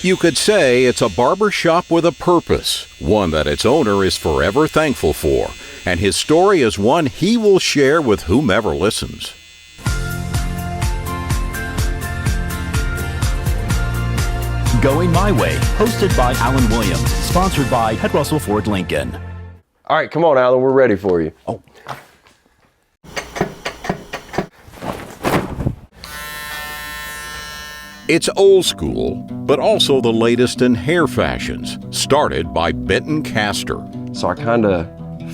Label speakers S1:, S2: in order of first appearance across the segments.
S1: You could say it's a barbershop with a purpose, one that its owner is forever thankful for, and his story is one he will share with whomever listens.
S2: Going My Way, hosted by Alan Williams, sponsored by Head Russell Ford Lincoln.
S3: All right, come on, Alan, we're ready for you.
S2: Oh.
S1: It's old school, but also the latest in hair fashions, started by Benton Castor.
S3: So I kind of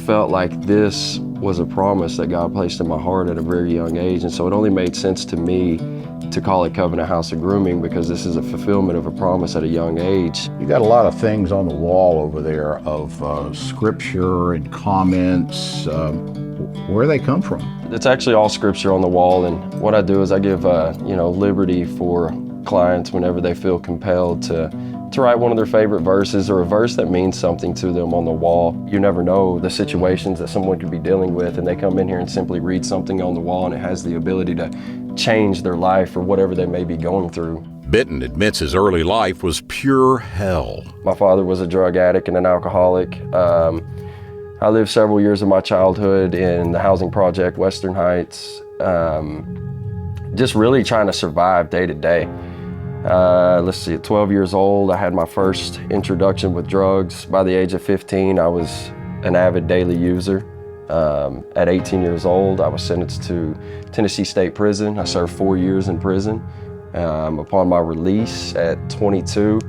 S3: felt like this was a promise that God placed in my heart at a very young age, and so it only made sense to me to call it Covenant House of Grooming, because this is a fulfillment of a promise at a young age.
S4: You got a lot of things on the wall over there of scripture and comments. Where do they come from?
S3: It's actually all scripture on the wall, and what I do is I give liberty for clients whenever they feel compelled to write one of their favorite verses or a verse that means something to them on the wall. You never know the situations that someone could be dealing with, and they come in here and simply read something on the wall, and it has the ability to change their life or whatever they may be going through.
S1: Benton admits his early life was pure hell.
S3: My father was a drug addict and an alcoholic. I lived several years of my childhood in the housing project, Western Heights, just really trying to survive day to day. At 12 years old, I had my first introduction with drugs. By the age of 15, I was an avid daily user. At 18 years old, I was sentenced to Tennessee State Prison. I served 4 years in prison. Upon my release at 22,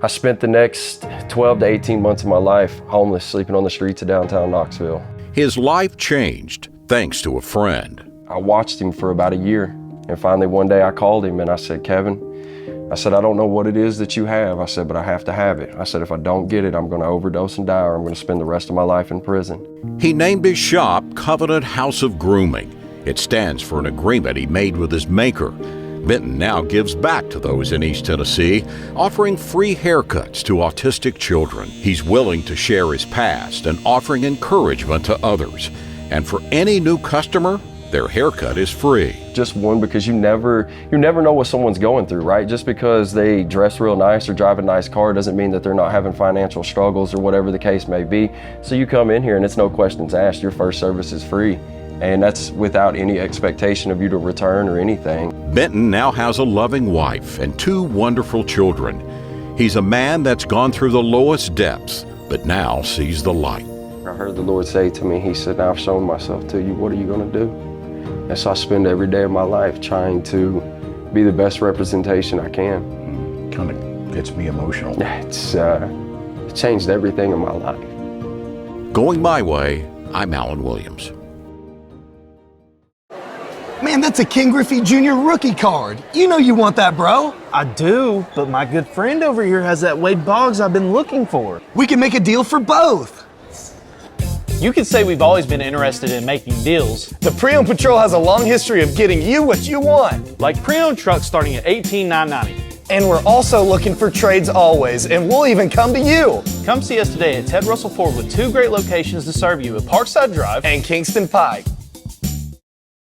S3: I spent the next 12 to 18 months of my life homeless, sleeping on the streets of downtown Knoxville.
S1: His life changed thanks to a friend.
S3: I watched him for about a year, and finally one day I called him and I said, "Kevin," I said, "I don't know what it is that you have." I said, "But I have to have it." I said, "If I don't get it, I'm going to overdose and die, or I'm going to spend the rest of my life in prison."
S1: He named his shop Covenant House of Grooming. It stands for an agreement he made with his maker. Benton now gives back to those in East Tennessee, offering free haircuts to autistic children. He's willing to share his past and offering encouragement to others. And for any new customer, their haircut is free.
S3: Just one, because you never know what someone's going through, right? Just because they dress real nice or drive a nice car doesn't mean that they're not having financial struggles or whatever the case may be. So you come in here and it's no questions asked. Your first service is free. And that's without any expectation of you to return or anything.
S1: Benton now has a loving wife and 2 wonderful children. He's a man that's gone through the lowest depths, but now sees the light.
S3: I heard the Lord say to me, he said, "Now I've shown myself to you, what are you going to do?" And so I spend every day of my life trying to be the best representation I can.
S4: Kind of gets me emotional.
S3: It's changed everything in my life.
S1: Going My Way, I'm Alan Williams.
S5: Man, that's a Ken Griffey Jr. rookie card. You know you want that, bro.
S6: I do, but my good friend over here has that Wade Boggs I've been looking for.
S5: We can make a deal for both.
S7: You could say we've always been interested in making deals.
S5: The Pre-Owned Patrol has a long history of getting you what you want.
S7: Like pre-owned trucks starting at $18,990.
S5: And we're also looking for trades always, and we'll even come to you.
S7: Come see us today at Ted Russell Ford with 2 great locations to serve you at Parkside Drive
S5: And Kingston Pike.